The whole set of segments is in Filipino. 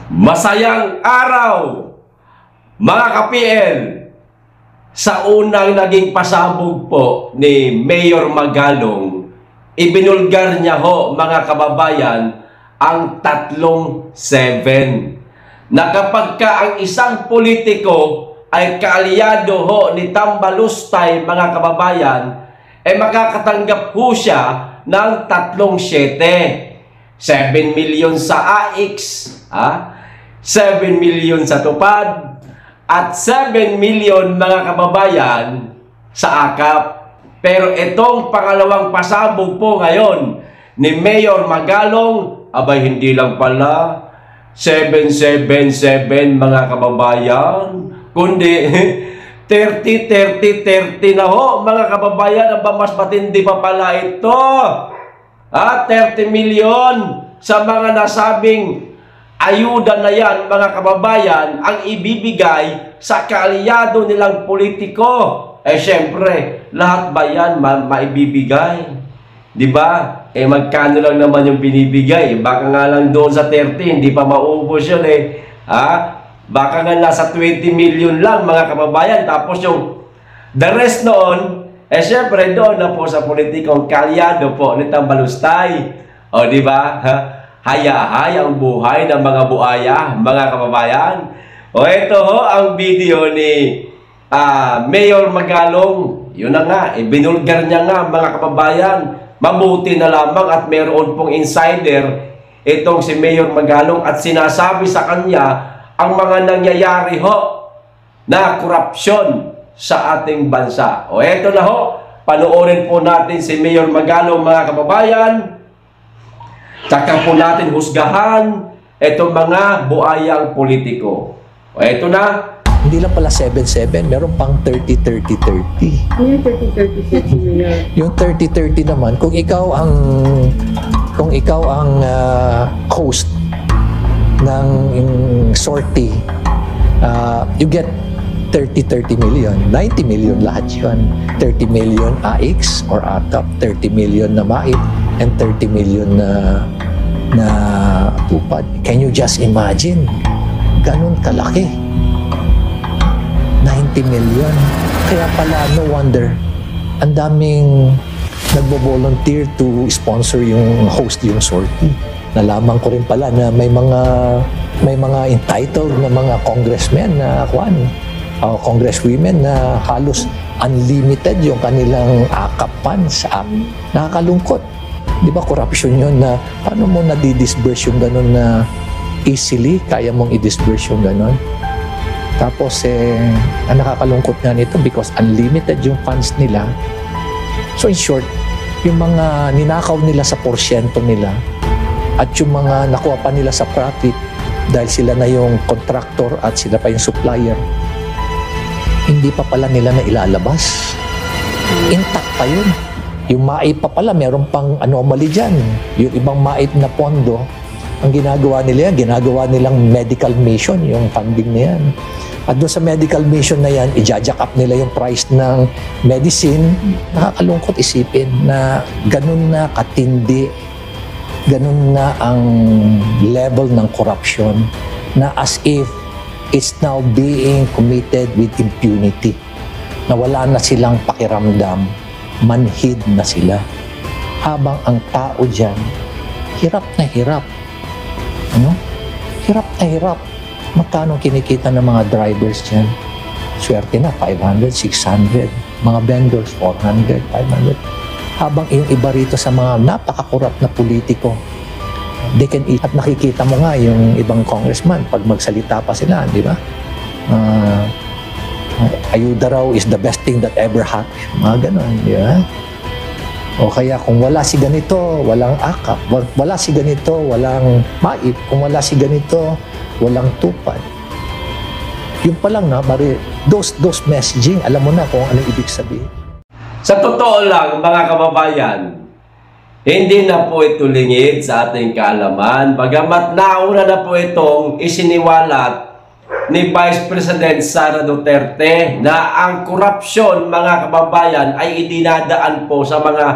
Masayang araw, mga ka-PL. Sa unang naging pasabog po ni Mayor Magalong, ibinulgar niya ho, mga kababayan, ang 3-7. Na kapag ka ang isang politiko ay kaalyado ho ni Tambalustay, mga kababayan, makakatanggap ho siya ng 3-7. 7 million sa AX, 7 million sa tupad, at 7 million, mga kababayan, sa akap. Pero itong pangalawang pasabog po ngayon ni Mayor Magalong, abay hindi lang pala 777, mga kababayan, kundi 30 na ho, mga kababayan. Aba, mas matindi pa pala ito. 30 million sa mga nasabing ayuda na yan, mga kababayan, ang ibibigay sa kaalyado nilang politiko. Syempre, lahat ba yan maibibigay? Diba? Magkano lang naman yung binibigay? Baka nga lang doon sa 30, hindi pa maubos yun Baka nga nasa 20 million lang, mga kababayan. Tapos yung the rest noon, syempre doon na po sa politikong kaalyado po ni Tambalustay. Di ba? Haya-haya ang buhay ng mga buaya, mga kababayan. Ito ho ang video ni Mayor Magalong. Yun na nga, binulgar niya nga, mga kababayan. Mabuti na lamang at meron pong insider itong si Mayor Magalong at sinasabi sa kanya ang mga nangyayari ho na korupsyon sa ating bansa. Eto na ho, panoorin po natin si Mayor Magalong, mga kababayan. Tsaka po natin husgahan itong mga buayang politiko. Eto na. Hindi lang pala 7-7, meron pang 30-30-30. Ano yung 30-30-30? Yung 30-30 naman, kung ikaw ang host ng sortie, you get 30 million. 90 million lahat yun. 30 million AX or ATAP, 30 million na MAIT, and 30 million na tupad. Can you just imagine? Ganun kalaki. 90 million. Kaya pala, no wonder, ang daming nagbo-volunteer to sponsor yung host yung sortie. Nalaman ko rin pala na may mga entitled na mga congressmen na congresswomen na halos unlimited yung kanilang AKAP funds. Nakakalungkot. Di ba corruption yun na paano mo na-disburse yung gano'n na easily, kaya mong i-disburse yung gano'n? Tapos ang nakakalungkot nga nito because unlimited yung funds nila. So in short, yung mga ninakaw nila sa porsyento nila at yung mga nakuha pa nila sa profit dahil sila na yung contractor at sila pa yung supplier, hindi pa pala nila na ilalabas. Intact pa yun. Yung MAIT pa pala, meron pang anomaly dyan. Yung ibang MAIT na pondo, ang ginagawa nila yan, ginagawa nilang medical mission, yung funding na yan. At doon sa medical mission na yan, i-jack up nila yung price ng medicine. Nakakalungkot isipin na ganun na katindi, ganun na ang level ng corruption, na as if it's now being committed with impunity. Na wala na silang pakiramdam, manhid na sila. Habang ang tao dyan, hirap na hirap. Hirap na hirap. Magkano kinikita ng mga drivers dyan? Swerte na, 500, 600. Mga vendors, 400, 500. Habang yung iba rito sa mga napaka-corrupt na politiko, they can eat. At nakikita mo nga yung ibang congressman pag magsalita pa sila, di ba? Ayuda raw is the best thing that ever happened. Mga ganon, di ba? O kaya kung wala si ganito, walang AKAP. Wala si ganito, walang MAIT. Kung wala si ganito, walang tupad. Yung pa lang na, those messaging, alam mo na kung ano ibig sabihin. Sa totoo lang, mga kababayan, hindi na po ito lingid sa ating kaalaman. Bagamat nauna na po itong isiniwalat ni Vice President Sara Duterte na ang korupsyon, mga kababayan, ay idinadaan po sa mga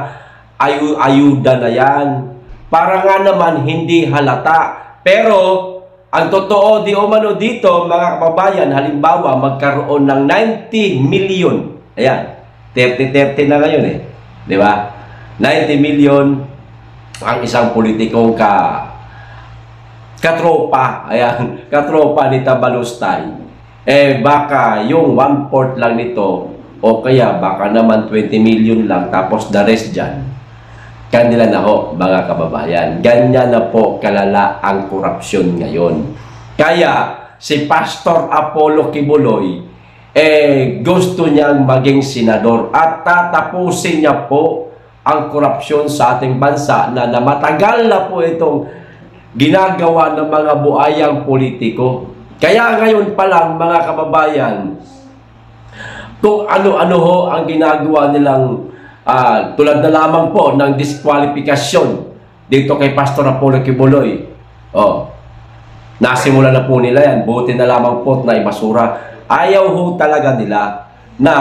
ayuda na yan. Para nga naman hindi halata. Pero ang totoo di umano dito, mga kababayan, halimbawa, magkaroon ng 90 million. Ayan, 30-30 na ngayon eh. Di ba? 90 million ang isang politikong katropa. Ayan, katropa ni Tabalustay. Eh, baka yung 1/4 lang nito, o kaya baka naman 20 million lang, tapos the rest dyan, kanila na ho, mga kababayan. Ganyan na po kalala ang korupsyon ngayon. Kaya, si Pastor Apollo Kibuloy, gusto niyang maging senador at tatapusin niya po ang korupsyon sa ating bansa na matagal na po itong ginagawa ng mga buayang politiko. Kaya ngayon pa lang, mga kababayan, kung ano-ano ho ang ginagawa nilang tulad na lamang po ng diskwalifikasyon dito kay Pastor Apollo Kibuloy. Nasimula na po nila yan. Buti na lamang po na ibasura. Ayaw ho talaga nila na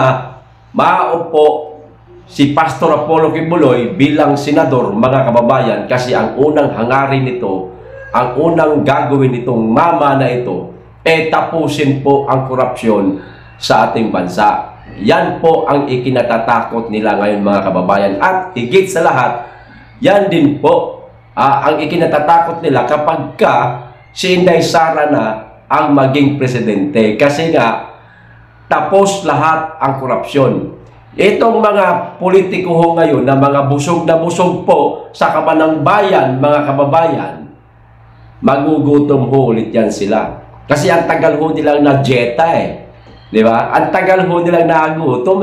maupo si Pastor Apollo Kibuloy bilang senador, mga kababayan, kasi ang unang hangarin nito, ang unang gagawin nitong mama na ito, tapusin po ang korupsyon sa ating bansa. Yan po ang ikinatatakot nila ngayon, mga kababayan. At higit sa lahat, yan din po ang ikinatatakot nila kapag si Inday Sara na ang maging presidente. Kasi nga, tapos lahat ang korupsyon. Itong mga politiko ho ngayon na mga busog na busog po sa kaban ng bayan, mga kababayan, magugutom ho ulit yan sila. Kasi ang tagal ho nilang na-jeta Di ba? Ang tagal ho nilang nagutom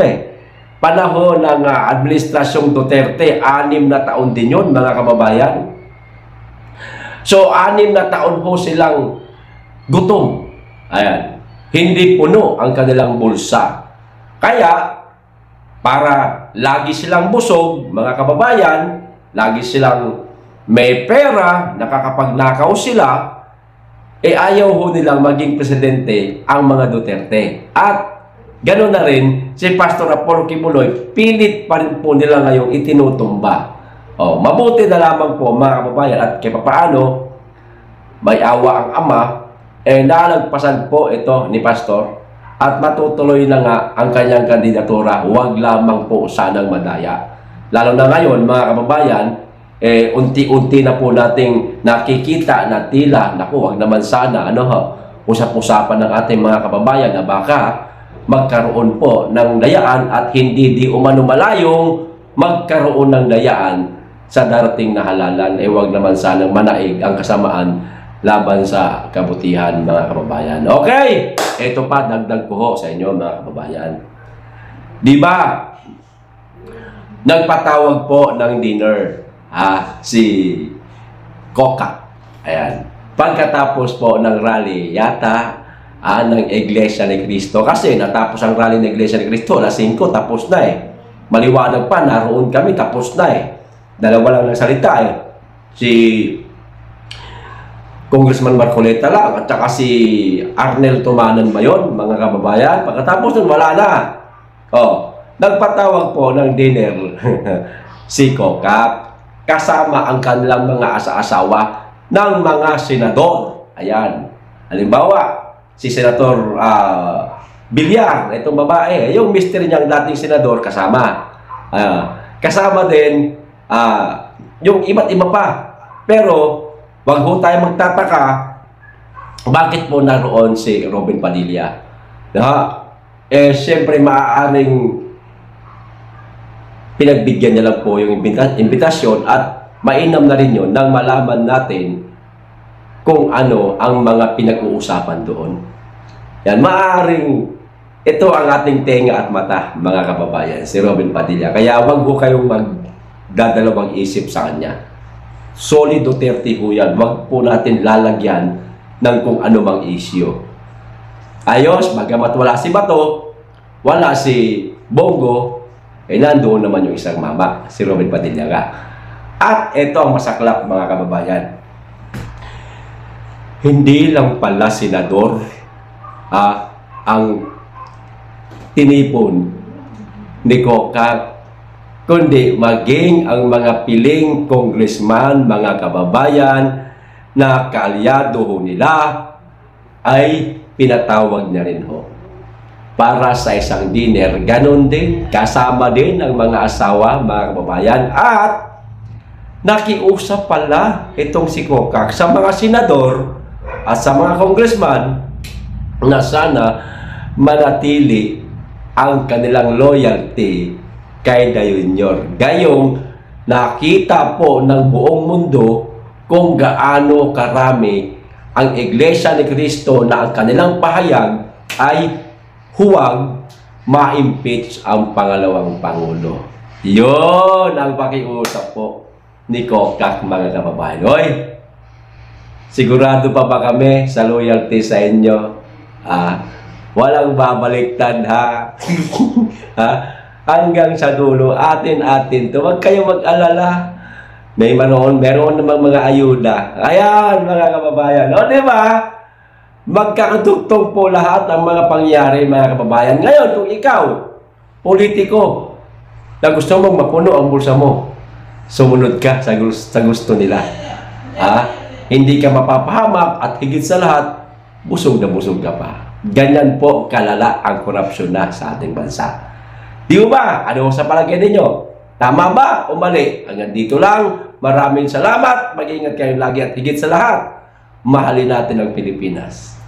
Panahon ng Administrasyong Duterte, 6 na taon din yun, mga kababayan. So, 6 na taon ho silang gutom. Ayan. Hindi puno ang kanilang bulsa. Kaya, para lagi silang busog, mga kababayan, lagi silang may pera, nakakapagnakaw sila, ayaw ho nilang maging presidente ang mga Duterte. At gano'n na rin si Pastor Apollo Kibuloy, pilit pa rin po nila ngayong itinutumba. Mabuti na lamang po, mga kababayan, at kaya paano may awa ang ama, nalagpasan po ito ni Pastor at matutuloy na nga ang kanyang kandidatura. Huwag lamang po sanang madaya. Lalo na ngayon, mga kababayan, unti-unti na po nating nakikita na tila, huwag naman sana, usap-usapan ng ating mga kababayan na baka magkaroon po ng dayaan at hindi di umano malayong magkaroon ng dayaan sa darating na halalan. Huwag naman sanang manaig ang kasamaan laban sa kabutihan, mga kababayan. Okay, ito pa, dagdag ko ho sa inyo, mga kababayan. Di ba, nagpatawag po ng dinner si Coca. Ayan. Pagkatapos po ng rally, yata, ng Iglesia ni Cristo. Kasi natapos ang rally ng Iglesia ni Cristo, alas 5, tapos na Maliwanag pa, naroon kami, tapos na Dalawa lang nagsalita Si Congressman Marcoleta lang at saka si Arnel Tumanan ba yun, mga kababayan? Pagkatapos nun, wala na. Nagpatawag po ng dinner si Coca kasama ang kanilang mga asa-asawa ng mga senador. Ayan. Halimbawa, si Senator Villar, itong babae, yung mister niyang dating senador kasama. Kasama din yung iba't iba pa. Pero, wag ho tayo magtataka bakit po naroon si Robin Padilla. Siyempre maaaring pinagbigyan niya lang po yung imbitasyon at mainam na rin yun nang malaman natin kung ano ang mga pinag-uusapan doon. Yan, maaaring ito ang ating tenga at mata, mga kababayan, si Robin Padilla. Kaya wag ho kayong magdadalawang isip sa kanya. Solid Duterte ho yan. Wag po natin lalagyan ng kung ano mang issue. Ayos, bagamat wala si Bato, wala si Bongo, nandoon naman yung isang mama, si Robin Padilla nga. At ito ang masaklap, mga kababayan. Hindi lang pala senador ang tinipon ni Coca, kundi maging ang mga piling congressman, mga kababayan, na kaalyado ho nila ay pinatawag na rin ho para sa isang dinner. Ganon din, kasama din ang mga asawa, mga kababayan, at nakiusap pala itong si Kokak sa mga senador at sa mga congressman na sana manatili ang kanilang loyalty kay Dayo Jr. Gayong nakita po ng buong mundo kung gaano karami ang Iglesia ni Cristo na ang kanilang pahayag ay huwag ma-impeach ang pangalawang Pangulo. Yun ang pakiusap po ni Kokak, mga kababayan. Hoy, sigurado pa ba kami sa loyalty sa inyo? Walang babaliktad, ha? Ha? Hanggang sa dulo, atin-atin to. Huwag kayong mag-alala. Meron namang mga ayuda. Ayan, mga kababayan. O, di ba? Magkakatugtong po lahat ang mga pangyari, mga kababayan. Ngayon, kung ikaw, politiko, na gusto mong mapuno ang bulsa mo, sumunod ka sa gusto nila. Hindi ka mapapahamak at higit sa lahat, busog na busog ka pa. Ganyan po kalala ang korupsyon na sa ating bansa. Di ba? Ano sa palagay ninyo? Tama ba o mali? Hanggang dito lang. Maraming salamat. Mag-ingat kayo lagi at higit sa lahat, mahalin natin ang Pilipinas.